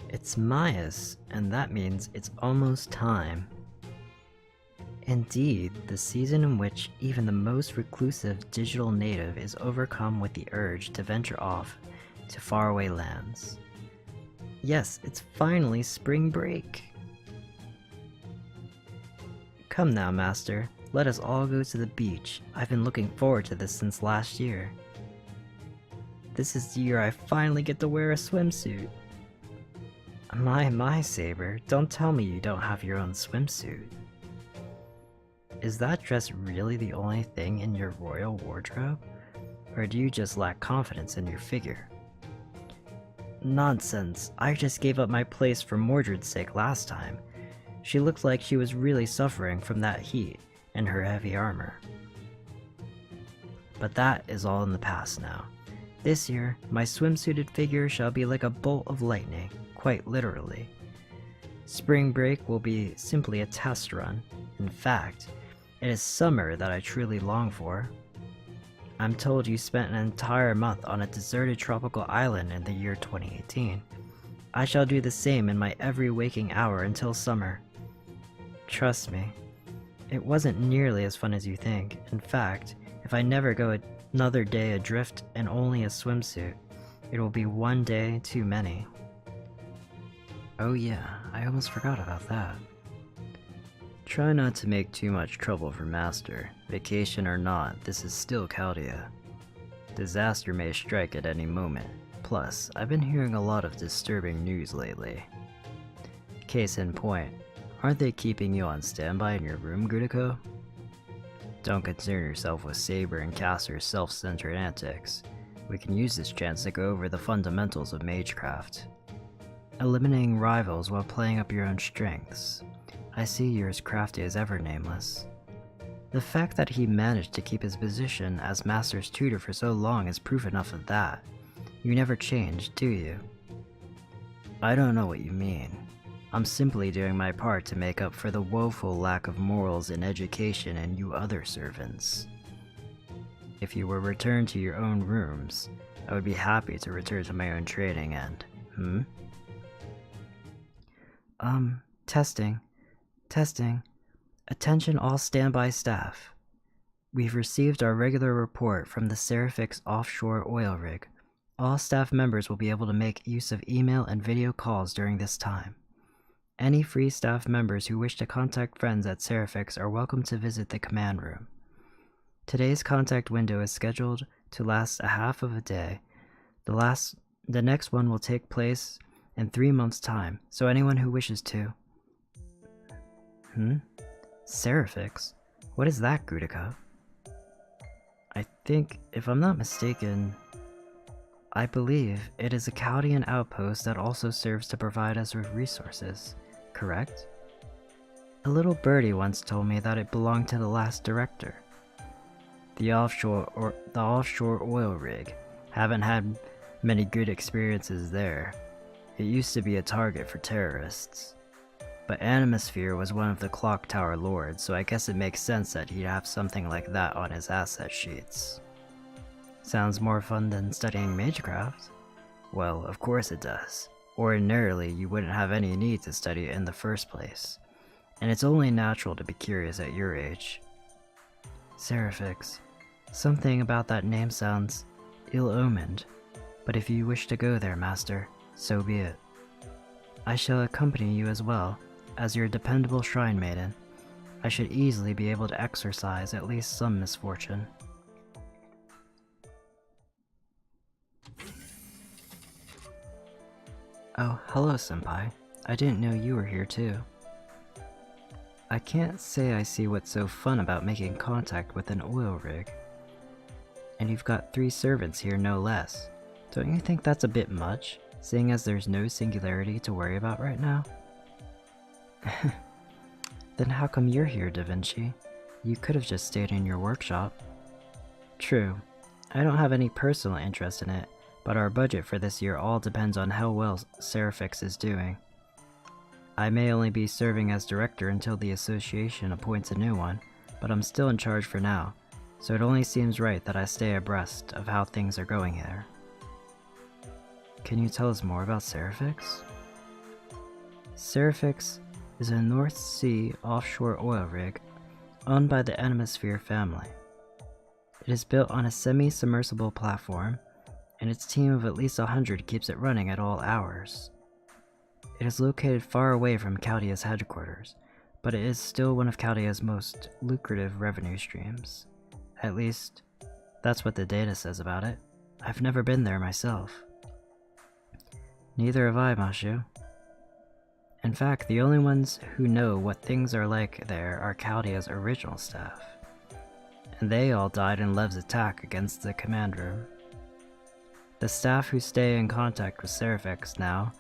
It's Maya's, and that means it's almost time. Indeed, the season in which even the most reclusive digital native is overcome with the urge to venture off to faraway lands. Yes, it's finally spring break! Come now, Master, let us all go to the beach. I've been looking forward to this since last year. This is the year I finally get to wear a swimsuit. My, Saber, don't tell me you don't have your own swimsuit. Is that dress really the only thing in your royal wardrobe? Or do you just lack confidence in your figure? Nonsense, I just gave up my place for Mordred's sake last time. She looked like she was really suffering from that heat and her heavy armor. But that is all in the past now. This year, my swimsuited figure shall be like a bolt of lightning, quite literally. Spring break will be simply a test run. In fact, it is summer that I truly long for. I'm told you spent an entire month on a deserted tropical island in the year 2018. I shall do the same in my every waking hour until summer. Trust me, it wasn't nearly as fun as you think. In fact, if I never go another day adrift and only a swimsuit, it will be one day too many. Oh yeah, I almost forgot about that. Try not to make too much trouble for Master. Vacation or not, this is still Chaldea. Disaster may strike at any moment. Plus, I've been hearing a lot of disturbing news lately. Case in point, aren't they keeping you on standby in your room, Gudiko? Don't concern yourself with Saber and Caster's self-centered antics. We can use this chance to go over the fundamentals of magecraft. Eliminating rivals while playing up your own strengths. I see you're as crafty as ever, Nameless. The fact that he managed to keep his position as Master's tutor for so long is proof enough of that. You never changed, do you? I don't know what you mean. I'm simply doing my part to make up for the woeful lack of morals and education in you other servants. If you were returned to your own rooms, I would be happy to return to my own training and, Testing. Attention all standby staff. We've received our regular report from the Seraphix offshore oil rig. All staff members will be able to make use of email and video calls during this time. Any free staff members who wish to contact friends at Seraphix are welcome to visit the command room. Today's contact window is scheduled to last a half of a day. The next one will take place in 3 months' time, so anyone who wishes to. Seraphix? What is that, Gudiko? I think, if I'm not mistaken, I believe it is a Chaldean outpost that also serves to provide us with resources, correct? A little birdie once told me that it belonged to the last director. The offshore oil rig. Haven't had many good experiences there. It used to be a target for terrorists. But Animosphere was one of the clock tower lords, so I guess it makes sense that he'd have something like that on his asset sheets. Sounds more fun than studying magecraft? Well, of course it does. Ordinarily, you wouldn't have any need to study it in the first place. And it's only natural to be curious at your age. Seraphix. Something about that name sounds ill-omened. But if you wish to go there, Master, so be it. I shall accompany you as well. As your dependable shrine maiden, I should easily be able to exorcise at least some misfortune. Oh, hello, Senpai. I didn't know you were here too. I can't say I see what's so fun about making contact with an oil rig. And you've got 3 servants here, no less. Don't you think that's a bit much, seeing as there's no singularity to worry about right now? Then how come you're here, Da Vinci? You could have just stayed in your workshop. True. I don't have any personal interest in it, but our budget for this year all depends on how well Seraphix is doing. I may only be serving as director until the association appoints a new one, but I'm still in charge for now, so it only seems right that I stay abreast of how things are going here. Can you tell us more about Seraphix? Serifix is a North Sea offshore oil rig owned by the Animosphere family. It is built on a semi-submersible platform, and its team of at least 100 keeps it running at all hours. It is located far away from Chaldea's headquarters, but it is still one of Chaldea's most lucrative revenue streams. At least, that's what the data says about it. I've never been there myself. Neither have I, Mashu. In fact, the only ones who know what things are like there are Chaldea's original staff. And they all died in Lev's attack against the command room. The staff who stay in contact with Serifix now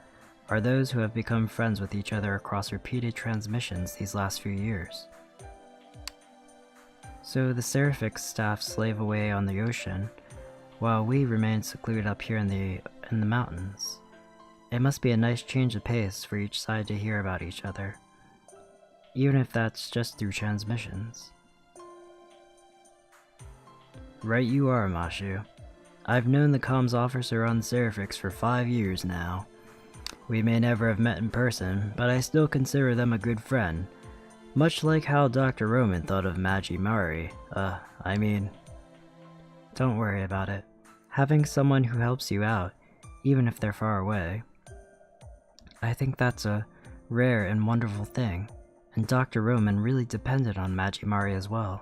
are those who have become friends with each other across repeated transmissions these last few years. So the Serifix staff slave away on the ocean, while we remain secluded up here in the mountains. It must be a nice change of pace for each side to hear about each other, even if that's just through transmissions. Right you are, Mashu. I've known the comms officer on Serifix for 5 years now. We may never have met in person, but I still consider them a good friend. Much like how Dr. Roman thought of Magi Mari. Don't worry about it. Having someone who helps you out, even if they're far away, I think that's a rare and wonderful thing, and Dr. Roman really depended on Magi Mari as well.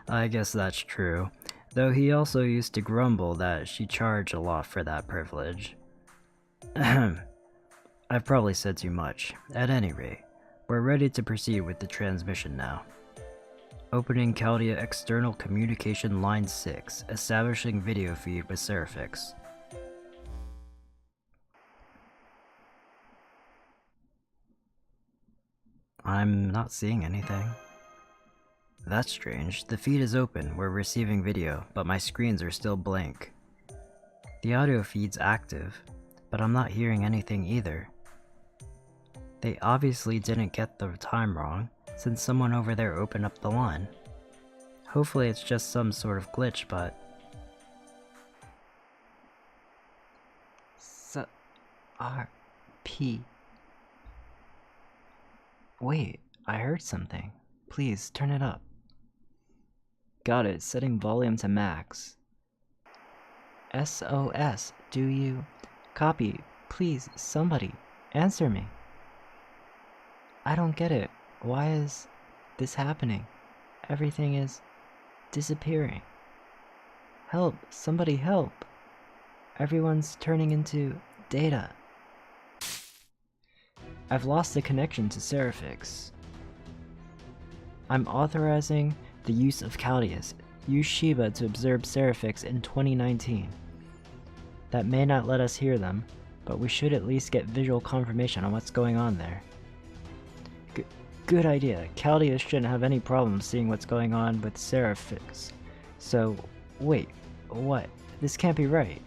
I guess that's true, though he also used to grumble that she charged a lot for that privilege. I've probably said too much. At any rate, we're ready to proceed with the transmission now. Opening Chaldea External Communication Line 6, establishing video feed with Serifix. I'm not seeing anything. That's strange. The feed is open, we're receiving video, but my screens are still blank. The audio feed's active, but I'm not hearing anything either. They obviously didn't get the time wrong, since someone over there opened up the line. Hopefully it's just some sort of glitch, but... S-R-P... Wait, I heard something. Please, turn it up. Got it, setting volume to max. SOS, do you... Copy, please, somebody, answer me. I don't get it. Why is this happening? Everything is disappearing. Help, somebody help. Everyone's turning into data. I've lost the connection to Serifix. I'm authorizing the use of Chaldeas. Use Shiba to observe Serifix in 2019. That may not let us hear them, but we should at least get visual confirmation on what's going on there. Good idea. Chaldeas shouldn't have any problem seeing what's going on with Serifix. So, wait, what? This can't be right.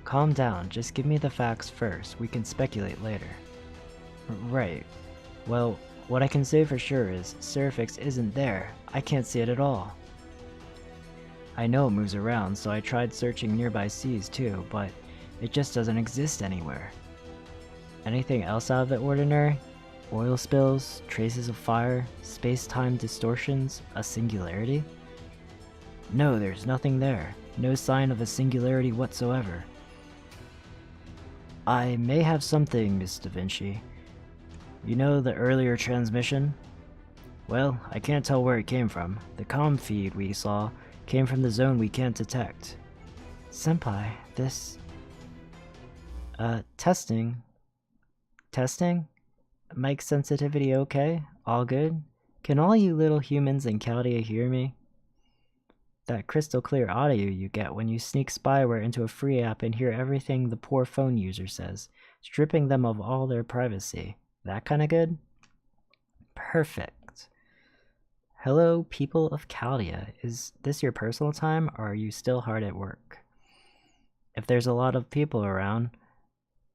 Calm down, just give me the facts first, we can speculate later. Right. Well, what I can say for sure is, Serifix isn't there. I can't see it at all. I know it moves around, so I tried searching nearby seas too, but it just doesn't exist anywhere. Anything else out of the ordinary? Oil spills, traces of fire, space-time distortions, a singularity? No, there's nothing there. No sign of a singularity whatsoever. I may have something, Miss Da Vinci. You know the earlier transmission? Well, I can't tell where it came from. The comm feed we saw came from the zone we can't detect. Senpai, this... testing? Testing? Mic sensitivity okay? All good? Can all you little humans in Chaldea hear me? That crystal clear audio you get when you sneak spyware into a free app and hear everything the poor phone user says, stripping them of all their privacy. That kinda good? Perfect. Hello, people of Chaldea. Is this your personal time, or are you still hard at work? If there's a lot of people around,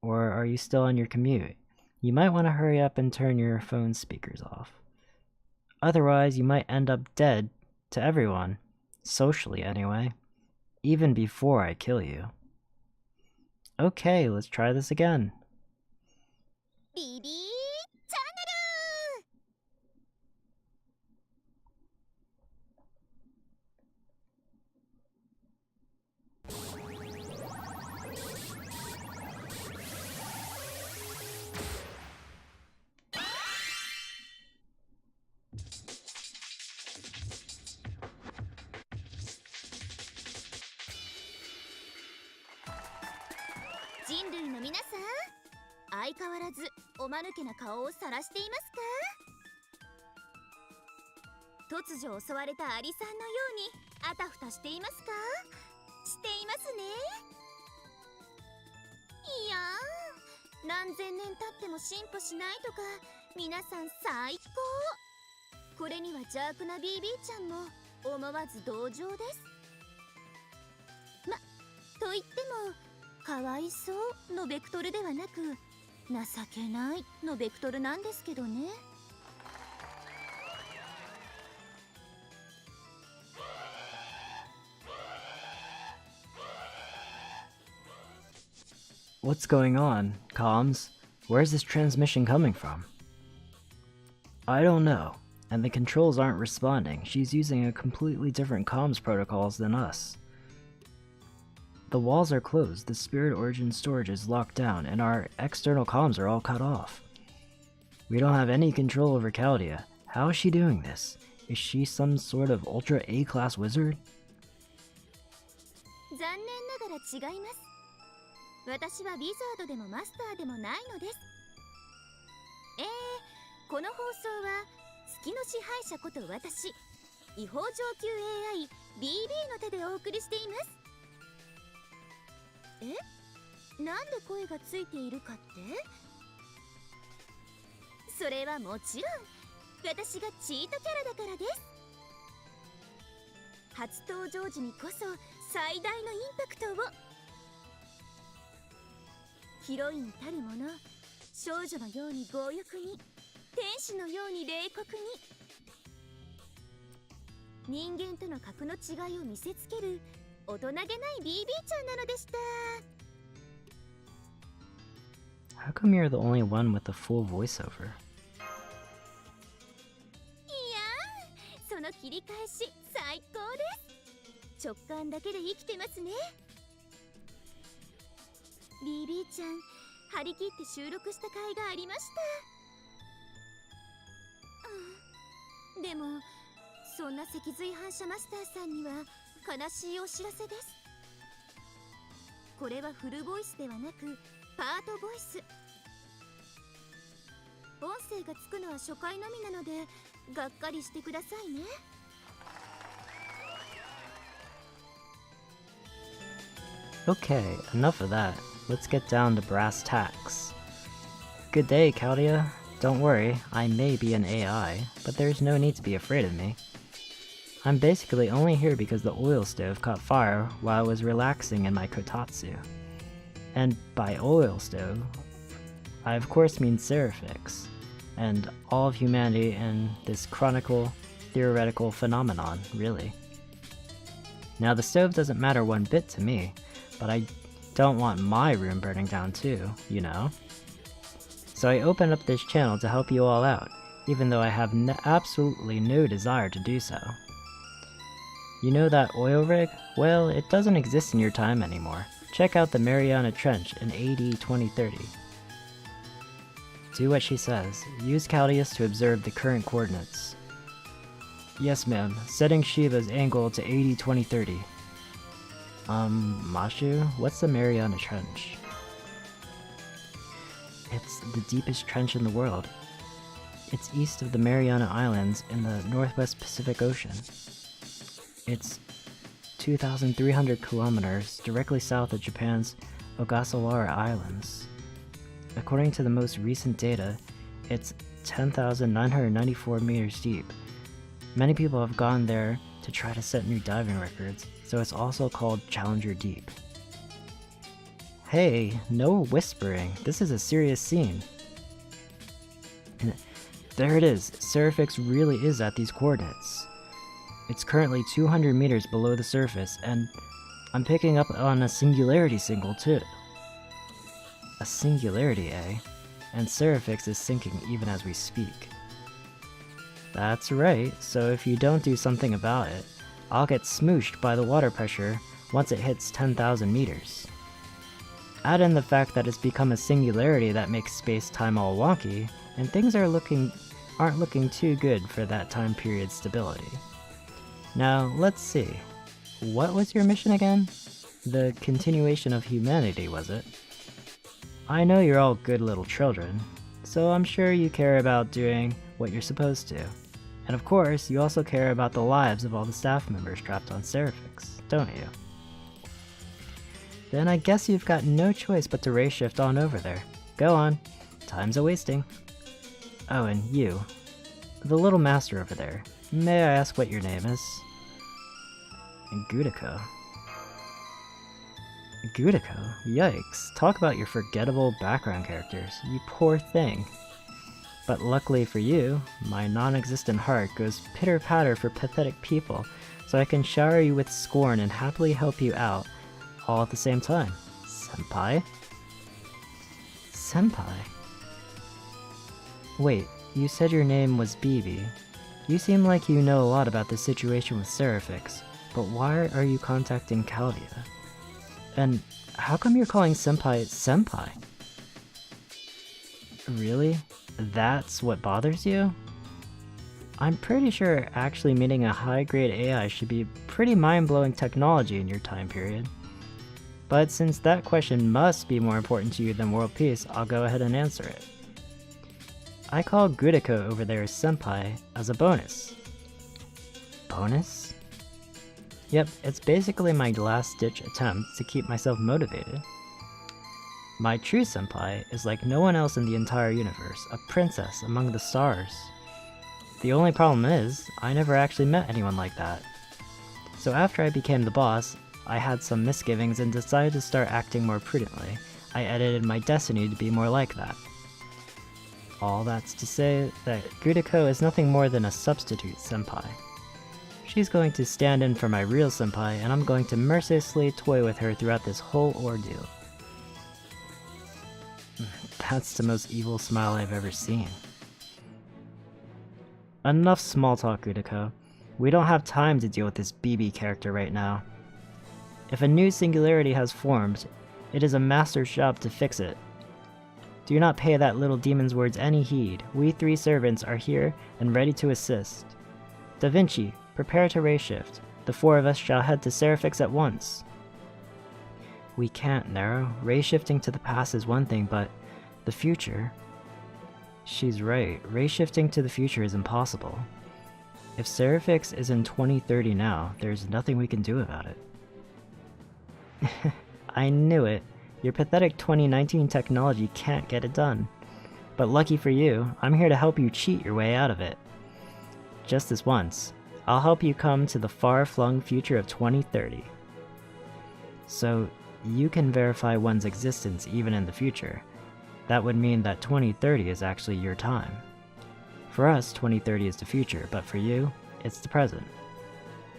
or are you still on your commute, you might want to hurry up and turn your phone speakers off. Otherwise, you might end up dead to everyone. Socially, anyway. Even before I kill you. Okay, let's try this again. BB チャンネル。人類の皆さん、相変わらずおまぬけな顔を晒していますか？突如襲われたアリさんのようにあたふたしていますか？していますね。いやー、何千年経っても進歩しないとか、皆さん最高。これには邪悪な BB ちゃんも思わず同情です。と言ってもかわいそうのベクトルではなく、情けないのベクトルなんですけどね。What's going on, comms? Where's this transmission coming from? I don't know, and the controls aren't responding. She's using a completely different comms protocols than us. The walls are closed, the Spirit Origin storage is locked down, and our external comms are all cut off. We don't have any control over Chaldea. How is she doing this? Is she some sort of Ultra A-class wizard? 残念ながら違います。私はウィザードでもマスターでもないのです。この放送は月の支配者こと私、違法上級 AI BB の手でお送りしています。なんで声がついているかって？それはもちろん私がチートキャラだからです。初登場時にこそ最大のインパクトを。ヒロインたるもの、少女のように強欲に、天使のように冷酷に、人間との格の違いを見せつける大人げない BB ちゃんなのでした。How come you're the only one with a full voiceover? いやー、その切り返し最高です。直感だけで生きてますね。BB ちゃん、張り切って収録した甲斐がありました。でもそんな脊髄反射マスターさんには悲しいお知らせです。これはフルボイスではなくパートボイス。音声がつくのは初回のみなのでがっかりしてくださいね。Okay, enough of that. Let's get down to brass tacks. Good day, Chaldea. Don't worry, I may be an AI, but there's no need to be afraid of me. I'm basically only here because the oil stove caught fire while I was relaxing in my kotatsu. And by oil stove, I of course mean Seraphix, and all of humanity in this chronicle, theoretical phenomenon, really. Now the stove doesn't matter one bit to me, but I don't want my room burning down too, you know? So I opened up this channel to help you all out, even though I have absolutely no desire to do so. You know that oil rig? Well, it doesn't exist in your time anymore. Check out the Mariana Trench in AD 2030. Do what she says. Use Chaldeus to observe the current coordinates. Yes, ma'am. Setting Shiva's angle to AD 2030. Mashu? What's the Mariana Trench? It's the deepest trench in the world. It's east of the Mariana Islands in the Northwest Pacific Ocean. It's 2,300 kilometers directly south of Japan's Ogasawara Islands. According to the most recent data, it's 10,994 meters deep. Many people have gone there to try to set new diving records, so it's also called Challenger Deep. Hey, no whispering. This is a serious scene. And there it is. Seraphix really is at these coordinates. It's currently 200 meters below the surface, and I'm picking up on a singularity signal too. A singularity, eh? and Seraphix is sinking even as we speak. That's right, so if you don't do something about it, I'll get smooshed by the water pressure once it hits 10,000 meters. Add in the fact that it's become a singularity that makes space-time all wonky, and things aren't looking too good for that time period's stability. Now, let's see. What was your mission again? The continuation of humanity, was it? I know you're all good little children, so I'm sure you care about doing what you're supposed to. And of course, you also care about the lives of all the staff members trapped on Seraphix, don't you? Then I guess you've got no choice but to race shift on over there. Go on. Time's a-wasting. Oh, and you. The little master over there. May I ask what your name is? Gudiko. Gudiko? Yikes. Talk about your forgettable background characters. You poor thing. But luckily for you, my non-existent heart goes pitter-patter for pathetic people, so I can shower you with scorn and happily help you out, all at the same time. Senpai? Senpai? Wait, you said your name was Bibi. You seem like you know a lot about the situation with Seraphix, but why are you contacting Chaldea? And how come you're calling Senpai Senpai? Really? That's what bothers you? I'm pretty sure actually meeting a high-grade AI should be pretty mind-blowing technology in your time period. But since that question must be more important to you than world peace, I'll go ahead and answer it. I call Gudiko over there Senpai as a bonus. Bonus? Yep, it's basically my last-ditch attempt to keep myself motivated. My true senpai is like no one else in the entire universe, a princess among the stars. The only problem is, I never actually met anyone like that. So after I became the boss, I had some misgivings and decided to start acting more prudently. I edited my destiny to be more like that. All that's to say that Gudiko is nothing more than a substitute senpai. She's going to stand in for my real senpai, and I'm going to mercilessly toy with her throughout this whole ordeal. That's the most evil smile I've ever seen. Enough small talk, Gudiko. We don't have time to deal with this BB character right now. If a new singularity has formed, it is a master's job to fix it. Do not pay that little demon's words any heed. We three servants are here and ready to assist. Da Vinci, prepare to race shift. The four of us shall head to Seraphix at once. We can't, Nero. Race shifting to the past is one thing, but the future... She's right. Race shifting to the future is impossible. If Seraphix is in 2030 now, there's nothing we can do about it. I knew it. Your pathetic 2019 technology can't get it done. But lucky for you, I'm here to help you cheat your way out of it. Just this once, I'll help you come to the far-flung future of 2030. So, you can verify one's existence even in the future. That would mean that 2030 is actually your time. For us, 2030 is the future, but for you, it's the present.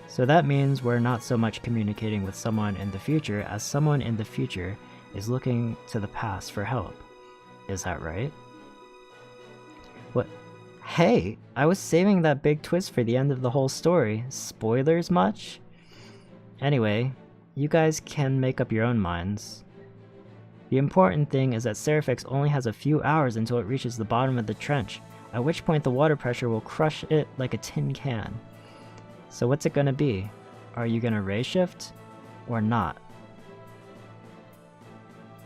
So that means we're not so much communicating with someone in the future as someone in the future is looking to the past for help. Is that right? What? Hey, I was saving that big twist for the end of the whole story. Spoilers much? Anyway, you guys can make up your own minds. The important thing is that Seraphix only has a few hours until it reaches the bottom of the trench, at which point the water pressure will crush it like a tin can. So what's it gonna be? Are you gonna race shift? Or not?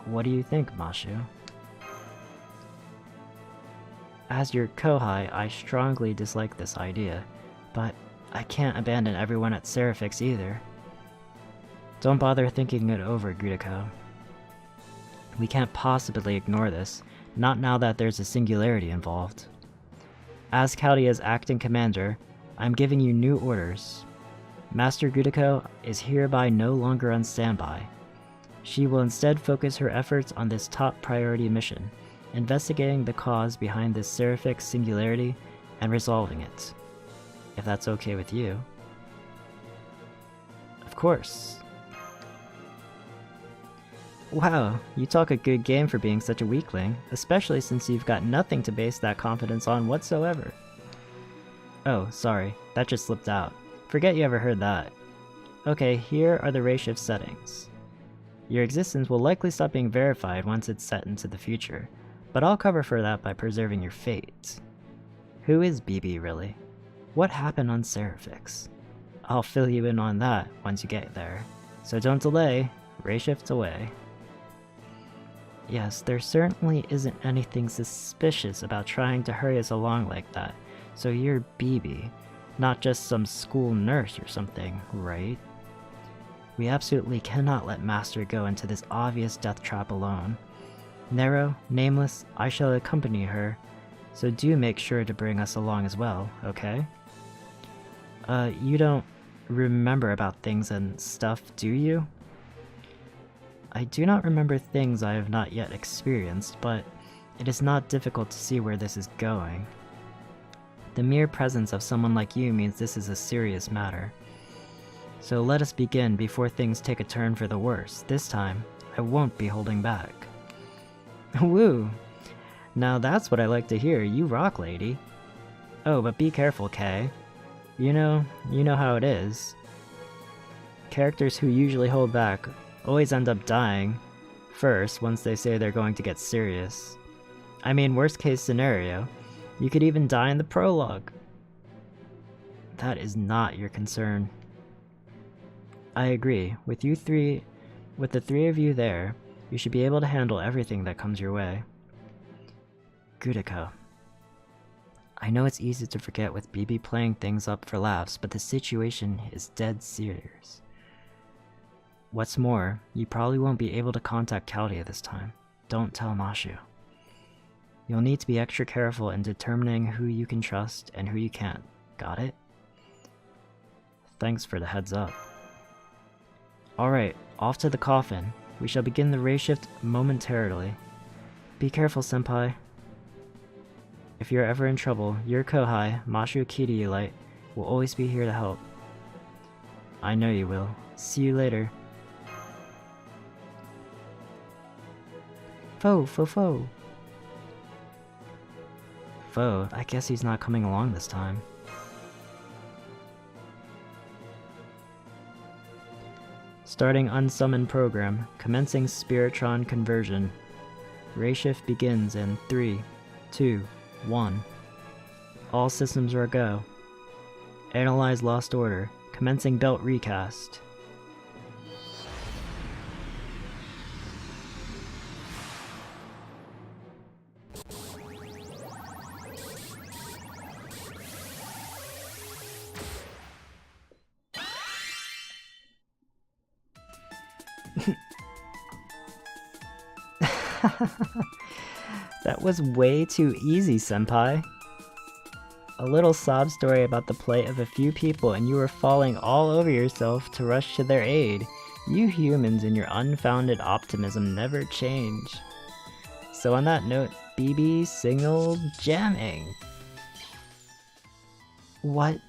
What do you think, Mashu? As your Kohai, I strongly dislike this idea, but I can't abandon everyone at Seraphix either. Don't bother thinking it over, Gudiko. We can't possibly ignore this, not now that there's a singularity involved. As Chaldea's acting commander, I'm giving you new orders. Master Gudiko is hereby no longer on standby. She will instead focus her efforts on this top priority mission, investigating the cause behind this Seraphix singularity and resolving it. If that's okay with you. Of course. Wow, you talk a good game for being such a weakling, especially since you've got nothing to base that confidence on whatsoever. Oh, sorry, that just slipped out. Forget you ever heard that. Okay, here are the Rayshift settings. Your existence will likely stop being verified once it's set into the future, but I'll cover for that by preserving your fate. Who is BB really? What happened on Seraphix? I'll fill you in on that once you get there. So don't delay, Rayshift away. Yes, there certainly isn't anything suspicious about trying to hurry us along like that, so you're BB, not just some school nurse or something, right? We absolutely cannot let Master go into this obvious death trap alone. Nero, Nameless, I shall accompany her, so do make sure to bring us along as well, okay? You don't remember about things and stuff, do you? I do not remember things I have not yet experienced, but it is not difficult to see where this is going. The mere presence of someone like you means this is a serious matter. So let us begin before things take a turn for the worse. This time, I won't be holding back. Woo! Now that's what I like to hear, you rock, lady. Oh, but be careful, Kay. You know how it is. Characters who usually hold back always end up dying first once they say they're going to get serious. I mean, worst case scenario, you could even die in the prologue. That is not your concern. I agree. With the three of you there, you should be able to handle everything that comes your way. Gudiko. I know it's easy to forget with BB playing things up for laughs, but the situation is dead serious. What's more, you probably won't be able to contact Caldia this time. Don't tell Mashu. You'll need to be extra careful in determining who you can trust and who you can't. Got it? Thanks for the heads up. Alright, off to the coffin. We shall begin the Rayshift momentarily. Be careful, senpai. If you're ever in trouble, your Kohai, Mashu Kiryu-Light, will always be here to help. I know you will. See you later. Foe. I guess he's not coming along this time. Starting unsummoned program, commencing Spiritron conversion. Rayshift begins in 3, 2, 1. All systems are go. Analyze lost order, commencing belt recast. That was way too easy, senpai. A little sob story about the plight of a few people and you were falling all over yourself to rush to their aid. You humans and your unfounded optimism never change. So on that note, BB signal jamming. What?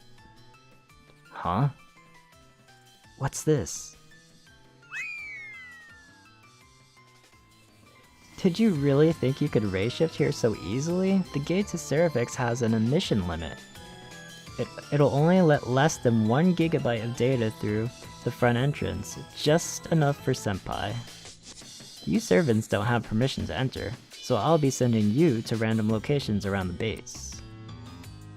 Huh? What's this? Did you really think you could rayshift here so easily? The gate to Seraphix has an emission limit. It'll only let less than 1 GB of data through the front entrance, just enough for senpai. You servants don't have permission to enter, so I'll be sending you to random locations around the base.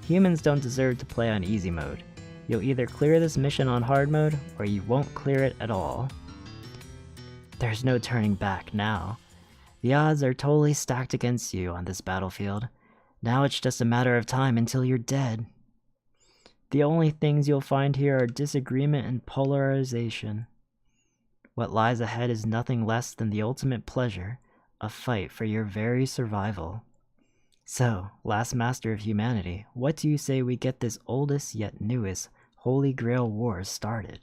Humans don't deserve to play on easy mode. You'll either clear this mission on hard mode, or you won't clear it at all. There's no turning back now. The odds are totally stacked against you on this battlefield. Now it's just a matter of time until you're dead. The only things you'll find here are disagreement and polarization. What lies ahead is nothing less than the ultimate pleasure, a fight for your very survival. So, last master of humanity, what do you say we get this oldest yet newest Holy Grail war started?